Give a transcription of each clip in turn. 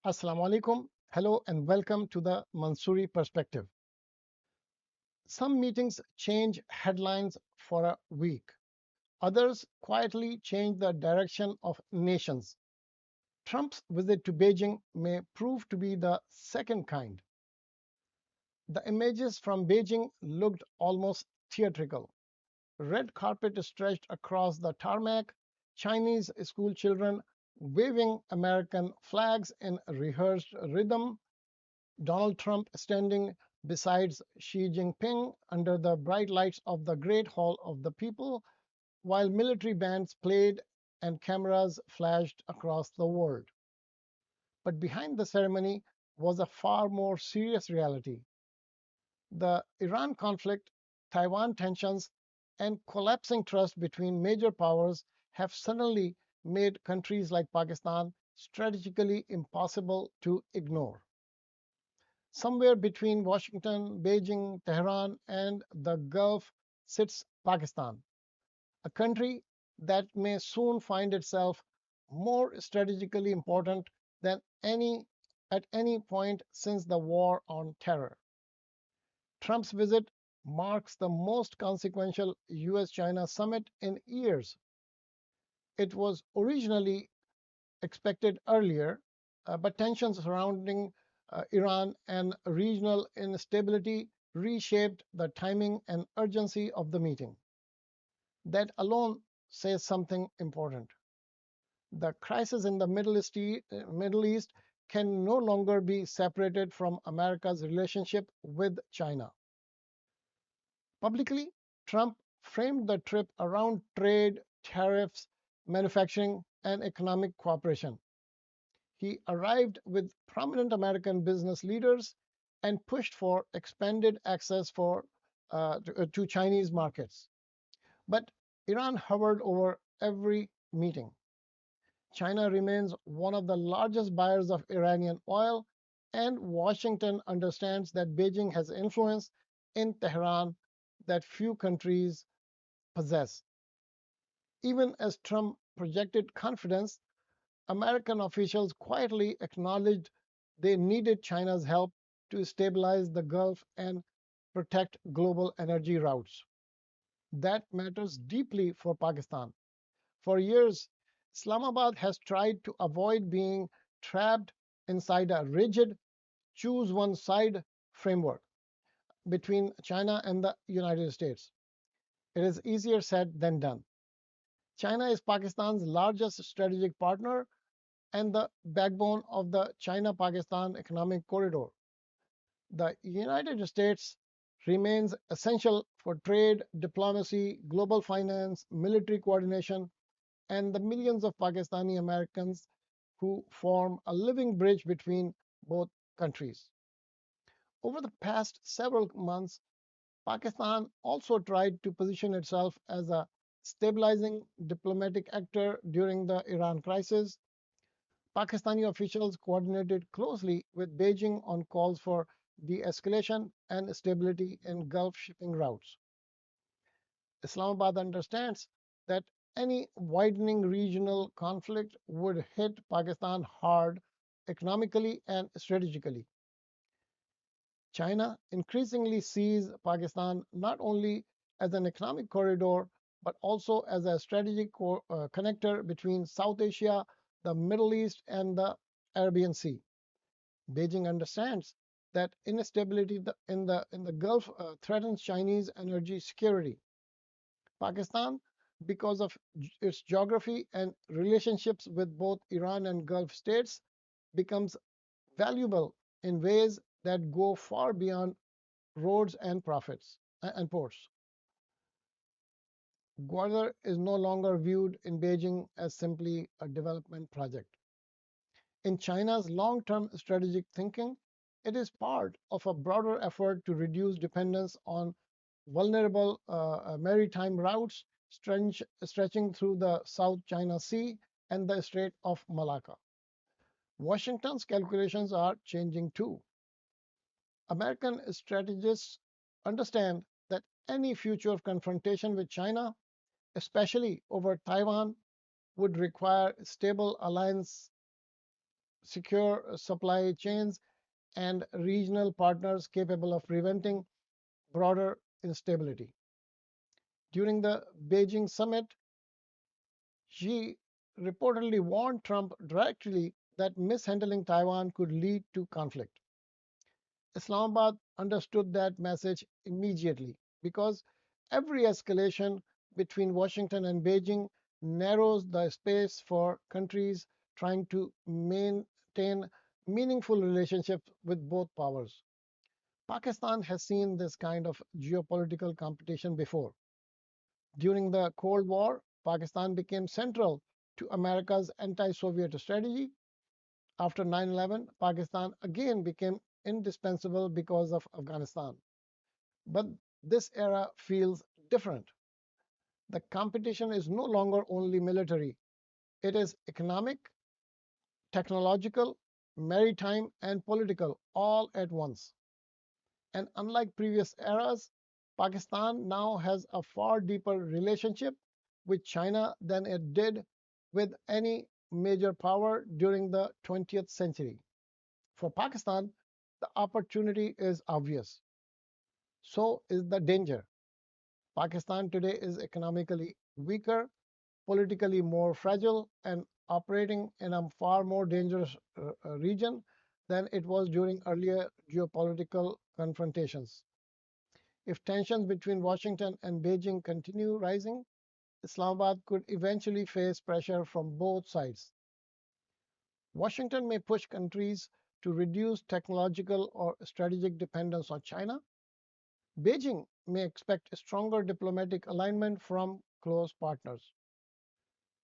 Assalamu alaikum. Hello and welcome to the Mansuri perspective. Some meetings change headlines for a week. Others quietly change the direction of nations. Trump's visit to Beijing may prove to be the second kind. The images from Beijing looked almost theatrical. Red carpet stretched across the tarmac, Chinese school children waving American flags in rehearsed rhythm, Donald Trump standing beside Xi Jinping under the bright lights of the Great Hall of the People, while military bands played and cameras flashed across the world. But behind the ceremony was a far more serious reality. The Iran conflict, Taiwan tensions, and collapsing trust between major powers have suddenly made countries like Pakistan strategically impossible to ignore. Somewhere between Washington, Beijing, Tehran, and the Gulf sits Pakistan, a country that may soon find itself more strategically important than at any point since the war on terror. Trump's visit marks the most consequential US China summit in years. It was originally expected earlier, but tensions surrounding Iran and regional instability reshaped the timing and urgency of the meeting. That alone says something important. The crisis in the Middle East can no longer be separated from America's relationship with China. Publicly, Trump framed the trip around trade, tariffs, manufacturing, and economic cooperation. He arrived with prominent American business leaders and pushed for expanded access to Chinese markets. But Iran hovered over every meeting. China remains one of the largest buyers of Iranian oil, and Washington understands that Beijing has influence in Tehran that few countries possess. Even as Trump projected confidence, American officials quietly acknowledged they needed China's help to stabilize the Gulf and protect global energy routes. That matters deeply for Pakistan. For years, Islamabad has tried to avoid being trapped inside a rigid choose one side framework between China and the United States. It is easier said than done. China is Pakistan's largest strategic partner and the backbone of the China Pakistan Economic Corridor. The United States remains essential for trade, diplomacy, global finance, military coordination, and the millions of Pakistani Americans who form a living bridge between both countries. Over the past several months, Pakistan also tried to position itself as a stabilizing diplomatic actor during the Iran crisis. Pakistani officials coordinated closely with Beijing on calls for de escalation and stability in Gulf shipping routes. Islamabad understands that any widening regional conflict would hit Pakistan hard economically and strategically. China increasingly sees Pakistan not only as an economic corridor but also as a strategic connector between South Asia, the Middle East, and the Arabian Sea. Beijing understands that instability in the Gulf threatens Chinese energy security. Pakistan, because of its geography and relationships with both Iran and Gulf states, becomes valuable in ways that go far beyond roads and profits and ports. Gwadar is no longer viewed in Beijing as simply a development project. In China's long term strategic thinking, it is part of a broader effort to reduce dependence on vulnerable maritime routes stretching through the South China Sea and the Strait of Malacca. Washington's calculations are changing too. American strategists understand that any future confrontation with China, especially over Taiwan, would require stable alliance secure supply chains, and regional partners capable of preventing broader instability. During the Beijing summit, Xi reportedly warned Trump directly that mishandling Taiwan could lead to conflict. Islamabad understood that message immediately because every escalation between Washington and Beijing narrows the space for countries trying to maintain meaningful relationships with both powers. Pakistan has seen this kind of geopolitical competition before. During the Cold War, Pakistan became central to America's anti Soviet strategy. After 9/11, Pakistan again became indispensable because of Afghanistan. But this era feels different. The competition is no longer only military, it is economic, technological, maritime, and political all at once. And unlike previous eras, Pakistan now has a far deeper relationship with China than it did with any major power during the 20th century. For Pakistan, the opportunity is obvious. So is the danger. Pakistan today is economically weaker, politically more fragile, and operating in a far more dangerous region than it was during earlier geopolitical confrontations. If tensions between Washington and Beijing continue rising, Islamabad could eventually face pressure from both sides. Washington may push countries to reduce technological or strategic dependence on China. Beijing may expect stronger diplomatic alignment from close partners.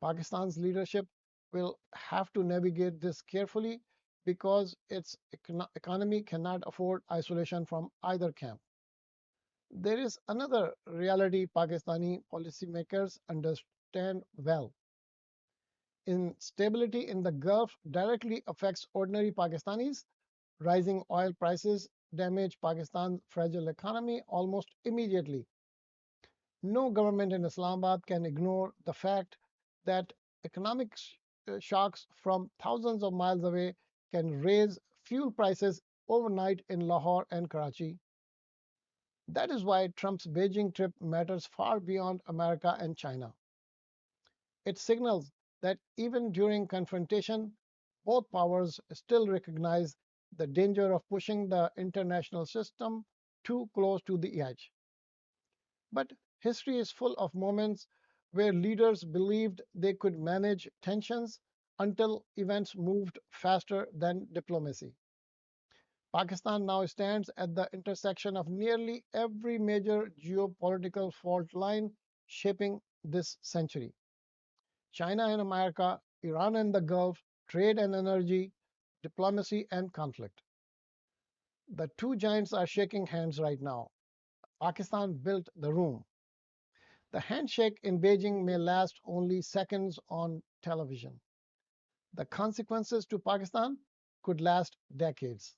Pakistan's leadership will have to navigate this carefully because its economy cannot afford isolation from either camp. There is another reality Pakistani policymakers understand well. Instability in the Gulf directly affects ordinary Pakistanis. Rising oil prices damage Pakistan's fragile economy almost immediately. No government in Islamabad can ignore the fact that economic shocks from thousands of miles away can raise fuel prices overnight in Lahore and Karachi. That is why Trump's Beijing trip matters far beyond America and China. It signals that even during confrontation, both powers still recognize the danger of pushing the international system too close to the edge. But history is full of moments where leaders believed they could manage tensions until events moved faster than diplomacy. Pakistan now stands at the intersection of nearly every major geopolitical fault line shaping this century. China and America, Iran and the Gulf, trade and energy, diplomacy and conflict. The two giants are shaking hands right now. Pakistan built the room. The handshake in Beijing may last only seconds on television. The consequences to Pakistan could last decades.